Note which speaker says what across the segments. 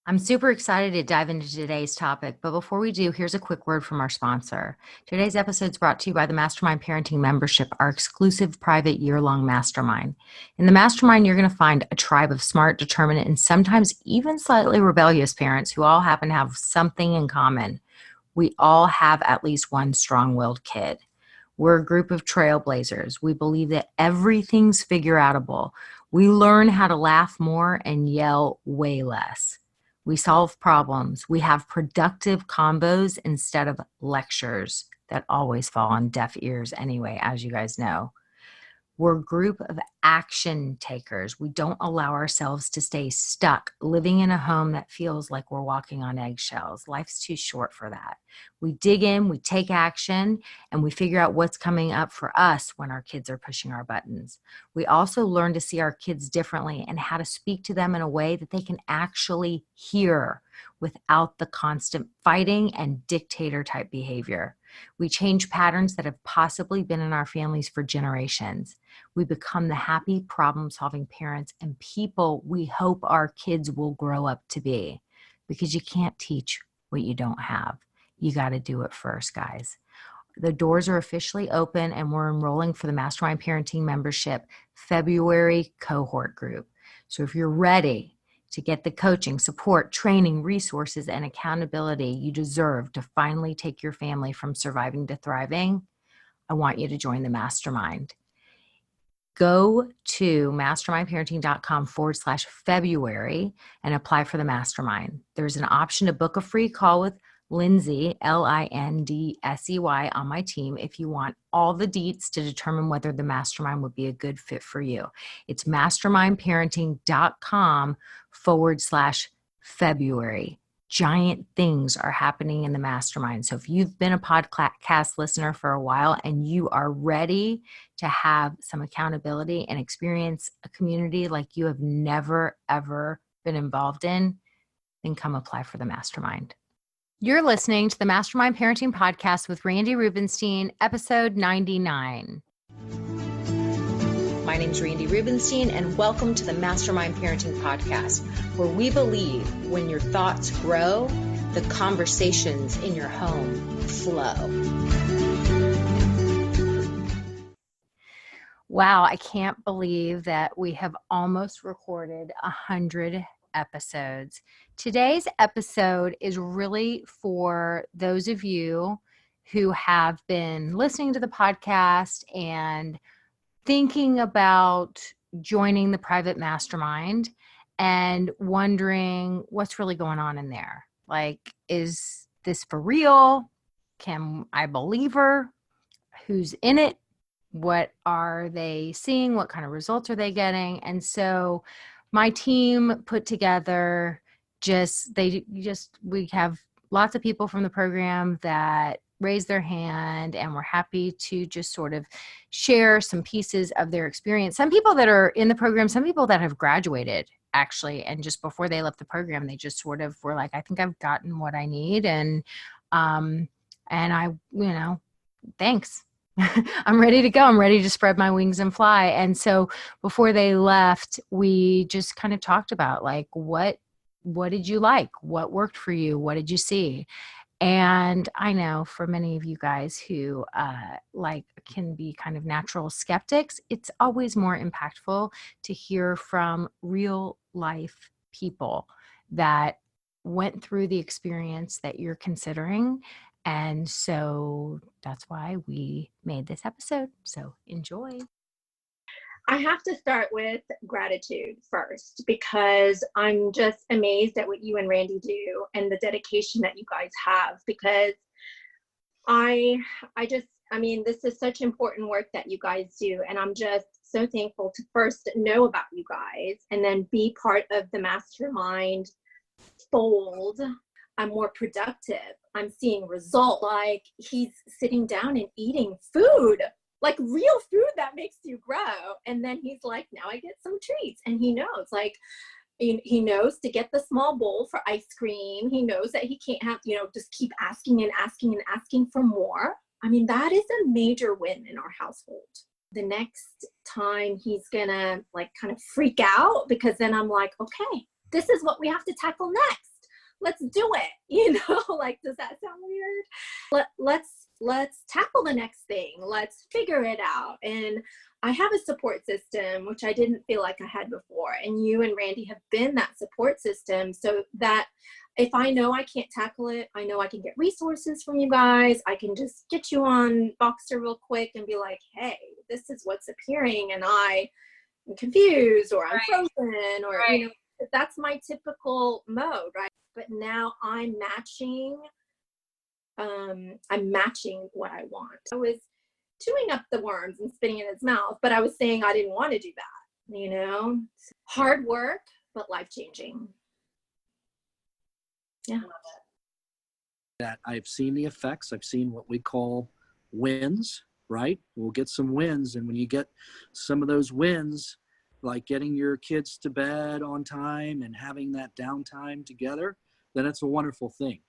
Speaker 1: I'm super excited to dive into today's topic, but before we do, here's a quick word from our sponsor. Today's episode is brought to you by the Mastermind Parenting Membership, our exclusive private year-long mastermind. In the mastermind, you're going to find a tribe of smart, determined, and sometimes even slightly rebellious parents who all happen to have something in common. We all have at least one strong-willed kid. We're a group of trailblazers. We believe that everything's figure-outable. We learn how to laugh more and yell way less. We solve problems. We have productive combos instead of lectures that always fall on deaf ears anyway, as you guys know. We're a group of action takers. We don't allow ourselves to stay stuck living in a home that feels like we're walking on eggshells. Life's too short for that. We dig in, we take action, and we figure out what's coming up for us when our kids are pushing our buttons. We also learn to see our kids differently and how to speak to them in a way that they can actually hear without the constant fighting and dictator type behavior. We change patterns that have possibly been in our families for generations. We become the happy, problem-solving parents and people we hope our kids will grow up to be. Because you can't teach what you don't have. You got to do it first, guys. The doors are officially open and we're enrolling for the Mastermind Parenting Membership February cohort group. So if you're ready to get the coaching, support, training, resources, and accountability you deserve to finally take your family from surviving to thriving, I want you to join the mastermind. Go to mastermindparenting.com/February and apply for the mastermind. There's an option to book a free call with Lindsay, Lindsey, on my team if you want all the deets to determine whether the mastermind would be a good fit for you. It's mastermindparenting.com/February. Giant things are happening in the mastermind. So if you've been a podcast listener for a while and you are ready to have some accountability and experience a community like you have never, ever been involved in, then come apply for the mastermind. You're listening to the Mastermind Parenting Podcast with Randy Rubenstein, episode 99. My name's Randy Rubenstein, and welcome to the Mastermind Parenting Podcast, where we believe when your thoughts grow, the conversations in your home flow. Wow, I can't believe that we have almost recorded 100 episodes. Today's episode is really for those of you who have been listening to the podcast and thinking about joining the private mastermind and wondering what's really going on in there. Like, is this for real? Can I believe her? Who's in it? What are they seeing? What kind of results are they getting? And so my team put together we have lots of people from the program that raise their hand, and we're happy to just sort of share some pieces of their experience. Some people that are in the program, some people that have graduated actually, and just before they left the program, they just sort of were like, I think I've gotten what I need. And I, thanks. I'm ready to go. I'm ready to spread my wings and fly. And so before they left, we just kind of talked about like, what did you like? What worked for you? What did you see? And I know for many of you guys who can be kind of natural skeptics, it's always more impactful to hear from real life people that went through the experience that you're considering. And so that's why we made this episode. So enjoy.
Speaker 2: I have to start with gratitude first, because I'm just amazed at what you and Randy do and the dedication that you guys have, because this is such important work that you guys do. And I'm just so thankful to first know about you guys and then be part of the mastermind fold. I'm more productive. I'm seeing results. Like, he's sitting down and eating food, like real food that makes you grow. And then he's like, now I get some treats. And he knows, he knows to get the small bowl for ice cream. He knows that he can't have, just keep asking and asking and asking for more. I mean, that is a major win in our household. The next time he's gonna kind of freak out, because then I'm like, okay, this is what we have to tackle next. let's do it. Like, does that sound weird? Let's tackle the next thing. Let's figure it out. And I have a support system, which I didn't feel like I had before. And you and Randy have been that support system, so that if I know I can't tackle it, I know I can get resources from you guys. I can just get you on Boxer real quick and be like, hey, this is what's appearing, and I'm confused, or I'm frozen, or, that's my typical mode, right? But now I'm matching what I want. I was chewing up the worms and spitting in his mouth, but I was saying I didn't want to do that, hard work, but life-changing. Yeah.
Speaker 3: That I've seen the effects. I've seen what we call wins, right? We'll get some wins. And when you get some of those wins, like getting your kids to bed on time and having that downtime together, then it's a wonderful thing.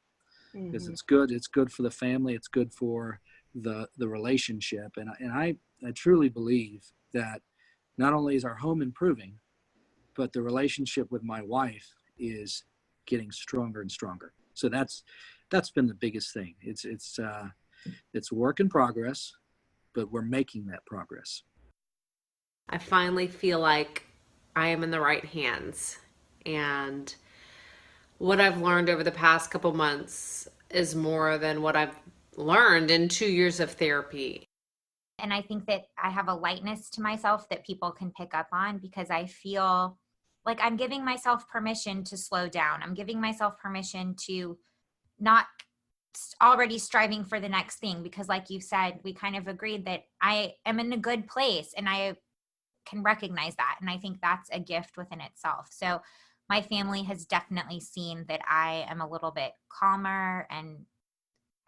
Speaker 3: Because it's good. It's good for the family. It's good for the relationship. And I truly believe that not only is our home improving, but the relationship with my wife is getting stronger and stronger. So that's been the biggest thing. It's a work in progress, but we're making that progress.
Speaker 4: I finally feel like I am in the right hands, and what I've learned over the past couple months is more than what I've learned in 2 years of therapy.
Speaker 5: And I think that I have a lightness to myself that people can pick up on, because I feel like I'm giving myself permission to slow down. I'm giving myself permission to not already striving for the next thing, because like you said, we kind of agreed that I am in a good place and I can recognize that. And I think that's a gift within itself. So my family has definitely seen that I am a little bit calmer, and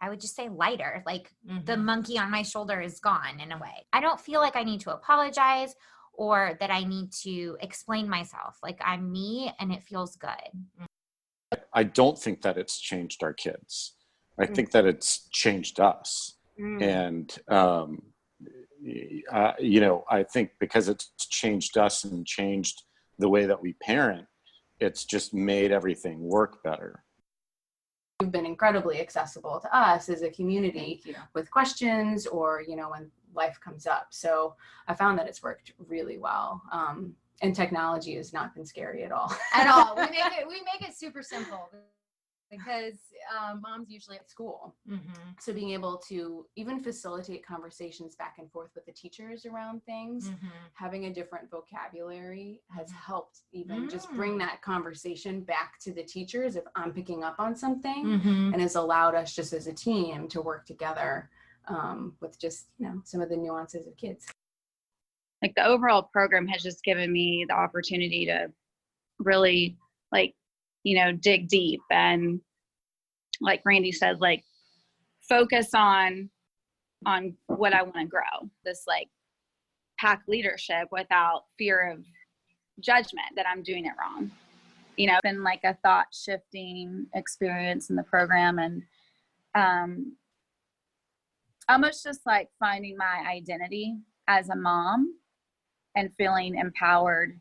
Speaker 5: I would just say lighter, like the monkey on my shoulder is gone in a way. I don't feel like I need to apologize or that I need to explain myself. Like, I'm me and it feels good.
Speaker 6: I don't think that it's changed our kids. I think that it's changed us. And, I think because it's changed us and changed the way that we parent, it's just made everything work better.
Speaker 7: You've been incredibly accessible to us as a community with questions or, when life comes up. So I found that it's worked really well. And technology has not been scary at all.
Speaker 1: At all. We make it super simple, because mom's usually at school.
Speaker 7: So being able to even facilitate conversations back and forth with the teachers around things, having a different vocabulary has helped even just bring that conversation back to the teachers if I'm picking up on something, and has allowed us just as a team to work together with just, some of the nuances of kids.
Speaker 8: Like, the overall program has just given me the opportunity to really dig deep and, like Randy said, focus on what I want to grow. This pack leadership without fear of judgment that I'm doing it wrong. It's been a thought shifting experience in the program, and almost just finding my identity as a mom and feeling empowered,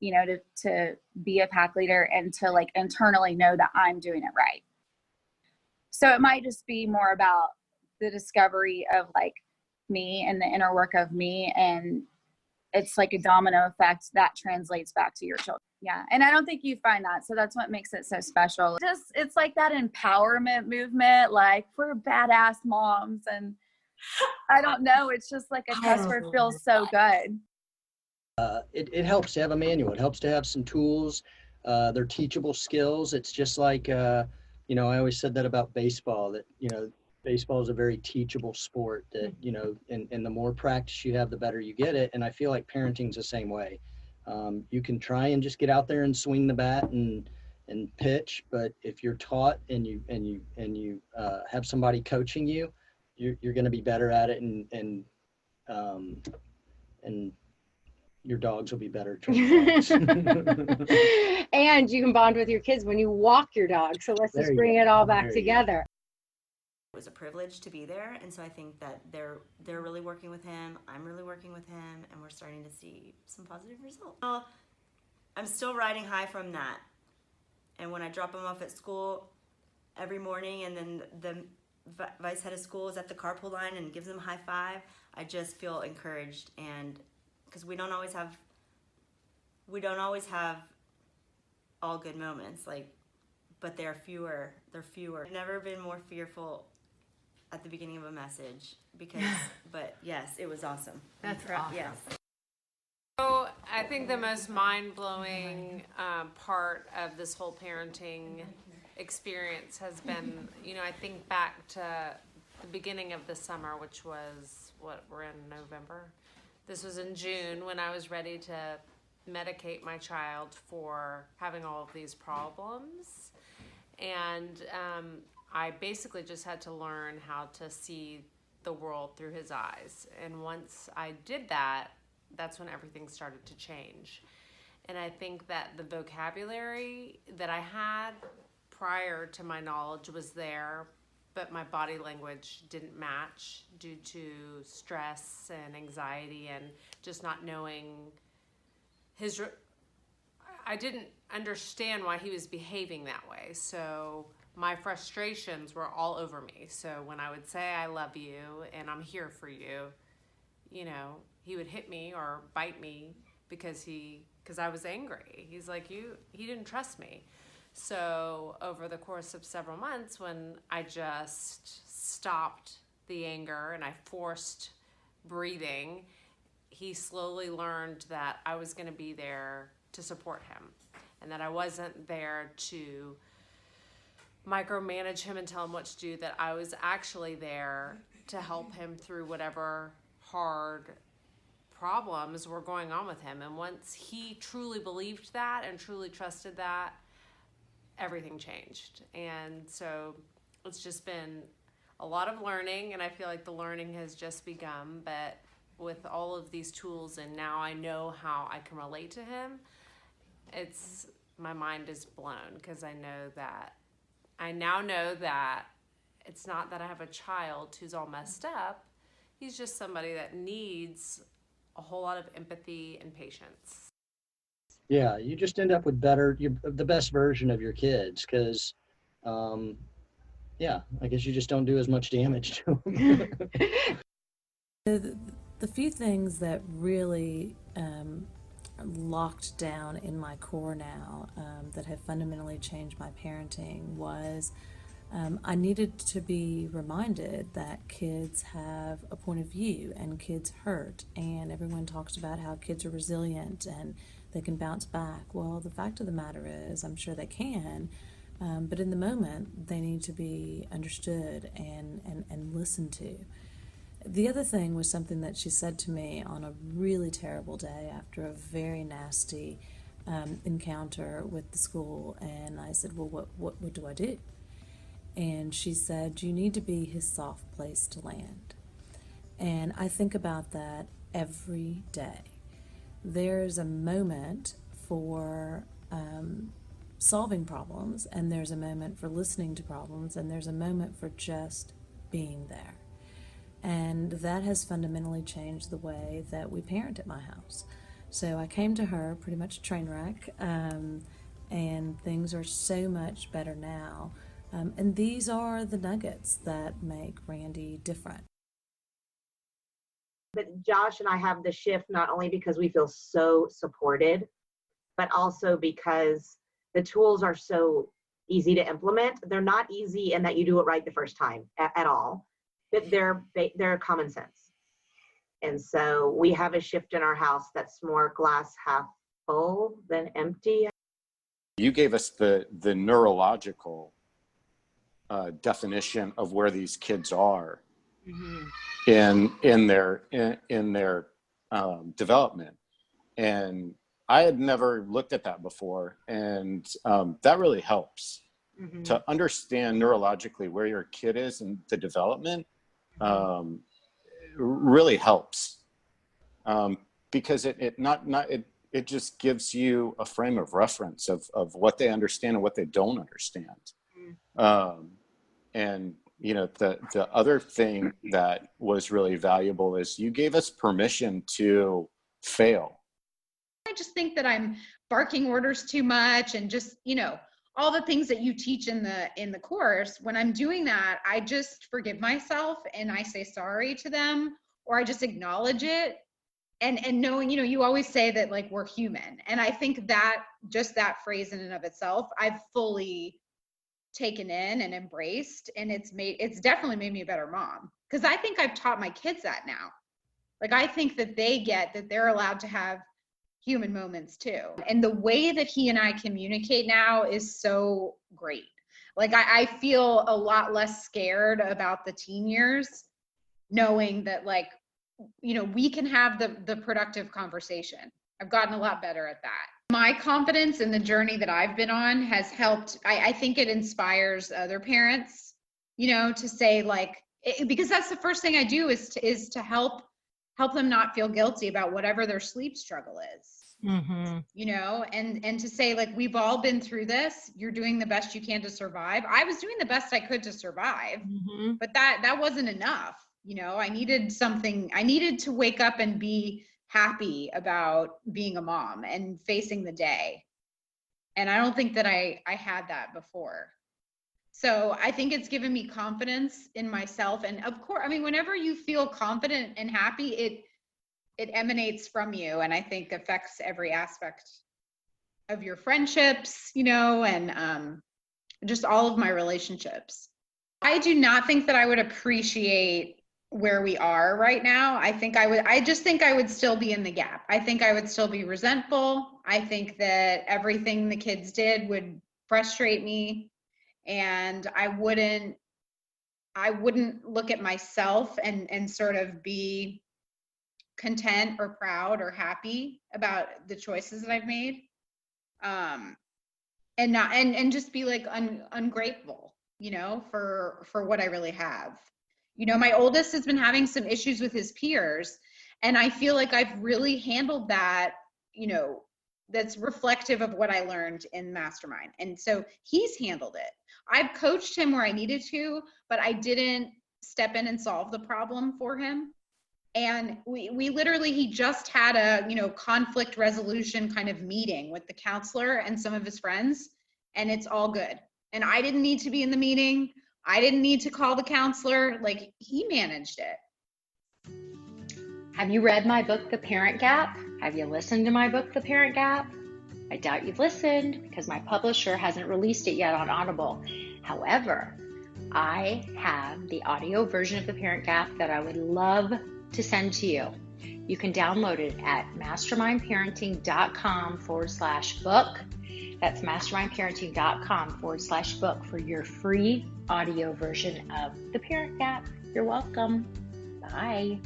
Speaker 8: to be a pack leader and to internally know that I'm doing it right. So it might just be more about the discovery of me and the inner work of me. And it's a domino effect that translates back to your children. Yeah. And I don't think you find that. So that's what makes it so special. It's that empowerment movement, for badass moms. And I don't know. It's just a test where it feels so good.
Speaker 9: It helps to have a manual. It helps to have some tools. They're teachable skills. It's just I always said that about baseball, that, baseball is a very teachable sport that, and the more practice you have, the better you get it. And I feel like parenting's the same way. You can try and just get out there and swing the bat and pitch, but if you're taught and you have somebody coaching you, you're going to be better at it, and your dogs will be better trained dogs.
Speaker 10: And you can bond with your kids when you walk your dog. So let's just bring it all back together.
Speaker 11: It was a privilege to be there, and so I think that they're really working with him. I'm really working with him, and we're starting to see some positive results. I'm still riding high from that, And when I drop him off at school every morning, and then the vice head of school is at the carpool line and gives him a high five, I just feel encouraged. And because we don't always have all good moments, like, but they're fewer. I've never been more fearful at the beginning of a message because, but yes, it was awesome.
Speaker 1: That's awesome.
Speaker 11: Yes.
Speaker 4: So I think the most mind-blowing part of this whole parenting experience has been, I think back to the beginning of the summer, which was, we're in November. This was in June when I was ready to medicate my child for having all of these problems. And I basically just had to learn how to see the world through his eyes. And once I did that, that's when everything started to change. And I think that the vocabulary that I had prior to my knowledge was there, but my body language didn't match due to stress and anxiety and just not knowing I didn't understand why he was behaving that way. So my frustrations were all over me. So when I would say, I love you and I'm here for you, he would hit me or bite me because I was angry. He's like, he didn't trust me. So over the course of several months, when I just stopped the anger and I forced breathing, he slowly learned that I was going to be there to support him and that I wasn't there to micromanage him and tell him what to do, that I was actually there to help him through whatever hard problems were going on with him. And once he truly believed that and truly trusted that, everything changed. And so it's just been a lot of learning, and I feel like the learning has just begun, but with all of these tools and now I know how I can relate to him, my mind is blown because I now know that it's not that I have a child who's all messed up. He's just somebody that needs a whole lot of empathy and patience.
Speaker 9: Yeah, you just end up with the best version of your kids because, I guess you just don't do as much damage to them.
Speaker 12: The few things that really locked down in my core now that have fundamentally changed my parenting was I needed to be reminded that kids have a point of view and kids hurt, and everyone talks about how kids are resilient and they can bounce back. Well, the fact of the matter is, I'm sure they can, but in the moment they need to be understood and listened to. The other thing was something that she said to me on a really terrible day after a very nasty encounter with the school, and I said, well, what do I do? And she said, you need to be his soft place to land. And I think about that every day. There's a moment for solving problems, and there's a moment for listening to problems, and there's a moment for just being there. And that has fundamentally changed the way that we parent at my house. So I came to her pretty much train wreck, and things are so much better now. And these are the nuggets that make Randy different.
Speaker 13: But Josh and I have the shift not only because we feel so supported, but also because the tools are so easy to implement. They're not easy in that you do it right the first time at all, but they're common sense. And so we have a shift in our house that's more glass half full than empty.
Speaker 6: You gave us the neurological definition of where these kids are in their development, and I had never looked at that before, and that really helps to understand neurologically where your kid is in the development. Really helps because it just gives you a frame of reference of what they understand and what they don't understand. And the other thing that was really valuable is you gave us permission to fail.
Speaker 14: I just think that I'm barking orders too much and just, all the things that you teach in the course, when I'm doing that, I just forgive myself and I say sorry to them, or I just acknowledge it. And knowing, you know, you always say that like we're human. And I think that just that phrase in and of itself, I've fully taken in and embraced, and it's definitely made me a better mom. Because I think I've taught my kids that now. Like, I think that they get that they're allowed to have human moments too. And the way that he and I communicate now is so great. Like, I feel a lot less scared about the teen years, knowing that, like, you know, we can have the productive conversation. I've gotten a lot better at that. My confidence in the journey that I've been on has helped. I think it inspires other parents, you know, to say like, because that's the first thing I do is to help them not feel guilty about whatever their sleep struggle is.
Speaker 1: Mm-hmm.
Speaker 14: You know, and to say like, we've all been through this. You're doing the best you can to survive. I was doing the best I could to survive,
Speaker 1: Mm-hmm.
Speaker 14: but that wasn't enough. You know, I needed to wake up and be happy about being a mom and facing the day. And I don't think that I had that before. So I think it's given me confidence in myself. And of course, I mean, whenever you feel confident and happy, it emanates from you, and I think affects every aspect of your friendships, you know, and just all of my relationships. I do not think that I would appreciate where we are right now. I just think I would still be in the gap. I think I would still be resentful. I think that everything the kids did would frustrate me, and I wouldn't look at myself and sort of be content or proud or happy about the choices that I've made. And just be like ungrateful, you know, for what I really have. You know, my oldest has been having some issues with his peers, and I feel like I've really handled that, you know, that's reflective of what I learned in Mastermind. And so he's handled it. I've coached him where I needed to, but I didn't step in and solve the problem for him. And we literally, he just had a, you know, conflict resolution kind of meeting with the counselor and some of his friends, and it's all good. And I didn't need to be in the meeting. I didn't need to call the counselor. Like, he managed it.
Speaker 1: Have you read my book, The Parent Gap? Have you listened to my book, The Parent Gap? I doubt you've listened because my publisher hasn't released it yet on Audible. However, I have the audio version of The Parent Gap that I would love to send to you. You can download it at mastermindparenting.com/book. That's mastermindparenting.com/book for your free audio version of The Parent Gap. You're welcome. Bye.